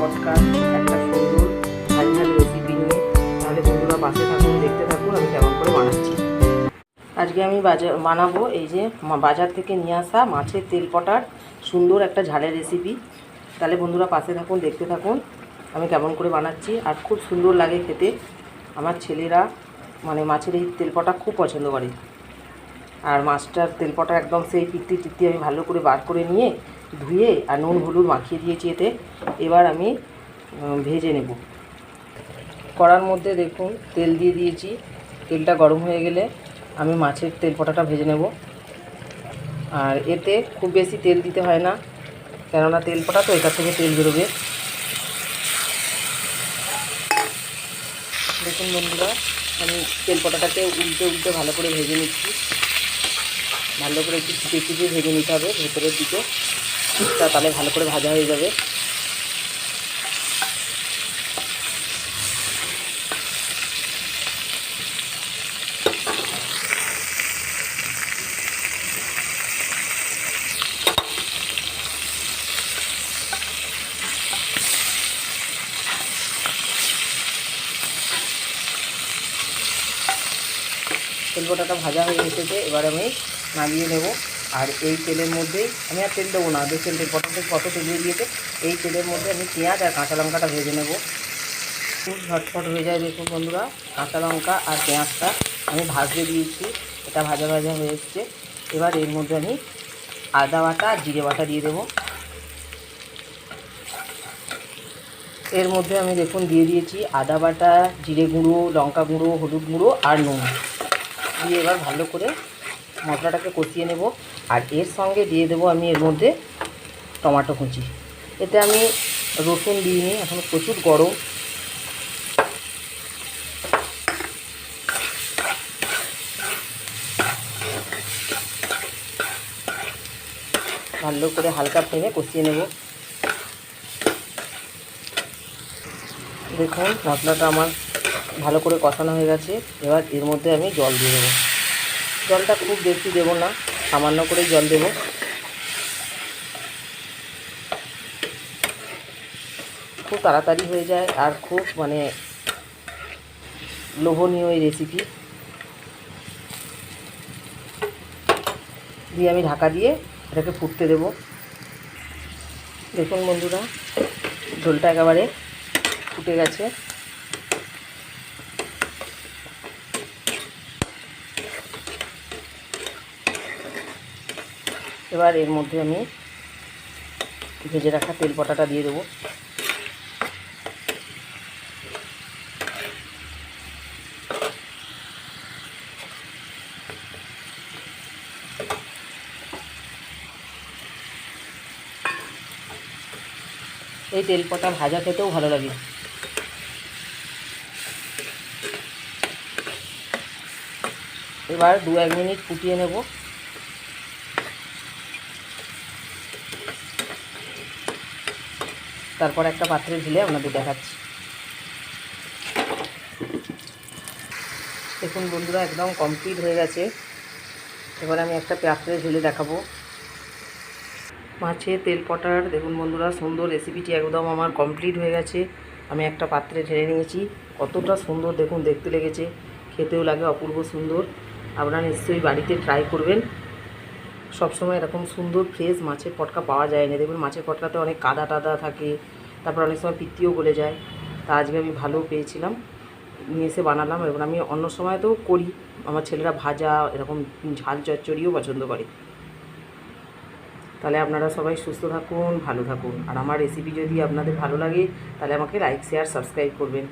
ফটকা একটা সুন্দর ঝাল ঝাল রেসিপি নিয়ে। তাহলে বন্ধুরা পাশে থাকুন, দেখতে থাকুন আমি কেমন করে বানাচ্ছি। আজকে আমি বানাবো এই যে বাজার থেকে নিয়ে আসা মাছের তেলপটার সুন্দর একটা ঝালের রেসিপি। তাহলে বন্ধুরা পাশে থাকুন, দেখতে থাকুন আমি কেমন করে বানাচ্ছি। আর খুব সুন্দর লাগে খেতে। আমার ছেলেরা মানে মাছের এই তেলপটা খুব পছন্দ করে। আর মাছটার তেলপটা একদম সেই পিত্তি আমি ভালো করে বার করে নিয়ে ধুয়ে আর নুন হলুদ মাখিয়ে দিয়েছি এতে। এবার আমি ভেজে নেব। কড়ার মধ্যে দেখুন তেল দিয়ে দিয়েছি। তেলটা গরম হয়ে গেলে আমি মাছের তেলপটাটা ভেজে নেব। আর এতে খুব বেশি তেল দিতে হয় না, কেননা তেলপটা তো এটা থেকে তেল বেরোবে। দেখুন বন্ধুরা, আমি তেলপটাটাকে উল্টে উল্টে ভালো করে ভেজে নিচ্ছি। ভালো করে একটু চিপে ভেজে নিতে হবে ভেতরের দিকে, তাহলে ভালো করে ভাজা হয়ে যাবে। তেলপটাটা ভাজা হয়ে এসেছে, এবার আমি নামিয়ে নেব। আর এই তেলের মধ্যেই আমি আর তেল দেবো না, দেখছেন তেলপটাতে কত তেল দিয়েছে। এই তেলের মধ্যে আমি পেঁয়াজ আর কাঁচা লঙ্কাটা ভেজে নেব। খুব ঝটফট হয়ে যায়। দেখুন বন্ধুরা, কাঁচা লঙ্কা আর পেঁয়াজটা আমি ভাজতে দিয়েছি, এটা ভাজা ভাজা হয়ে এসছে। এবার এর মধ্যে আমি আদা বাটা আর জিরে বাটা দিয়ে দেবো। এর মধ্যে আমি দেখুন দিয়ে দিয়েছি আদা বাটা, জিরে গুঁড়ো, লঙ্কা গুঁড়ো, হলুদ গুঁড়ো আর নুন দিয়ে এবার ভালো করে মশলাটাকে কষিয়ে নেব। আর এর সঙ্গে দিয়ে দেবো আমি এর মধ্যে টমেটো কুচি। এতে আমি রসুন দিইনি, এখন প্রচুর গরম। ভালো করে হালকা ফ্লেমে কষিয়ে নেব। দেখুন মশলাটা আমার ভালো করে কষানো হয়ে গেছে। এবার এর মধ্যে আমি জল দিয়ে দেবো। জলটা খুব বেশি দেবো না, সামান্য করেই জল দেবো। খুব তাড়াতাড়ি হয়ে যায় আর খুব মানে লোভনীয় এই রেসিপি। দিয়ে আমি ঢাকা দিয়ে এটাকে ফুটতে দেব। দেখুন বন্ধুরা, ঝোলটা একেবারে ফুটে গেছে। এবার এর মধ্যে আমি ভেজে রাখা তেলপটাটা দিয়ে দেবো। এই তেলপটা ভাজা খেতেও ভালো লাগে। এবার 2-1 মিনিট ফুটিয়ে নেব। তারপর একটা পাত্রে ঢেলে আপনাদের দেখাচ্ছি। দেখুন বন্ধুরা, একদম কমপ্লিট হয়ে গেছে। এবার আমি একটা পাত্রে ঢেলে দেখাবো। মাছের তেলপটার দেখুন বন্ধুরা সুন্দর রেসিপিটি একদম আমার কমপ্লিট হয়ে গেছে। আমি একটা পাত্রে ঢেলে নিয়েছি। কতটা সুন্দর দেখুন দেখতে লেগেছে, খেতেও লাগে অপূর্ব সুন্দর। আপনারা নিশ্চয়ই বাড়িতে ট্রাই করবেন। সবসময় এরকম সুন্দর ফ্রেশ মাছের পটকা পাওয়া যায় না। দেখুন মাছের পটকাতে অনেক কাদা টাদা থাকে, তারপর অনেক সময় পিত্তিও গলে যায়। তা আজকে আমি ভালো পেয়েছিলাম, নিয়ে এসে বানালাম। এবার আমি অন্য সময় তো করি, আমার ছেলেরা ভাজা এরকম ঝাল চচ্চড়িও পছন্দ করে। তাহলে আপনারা সবাই সুস্থ থাকুন, ভালো থাকুন। আর আমার রেসিপি যদি আপনাদের ভালো লাগে তাহলে আমাকে লাইক, শেয়ার, সাবস্ক্রাইব করবেন।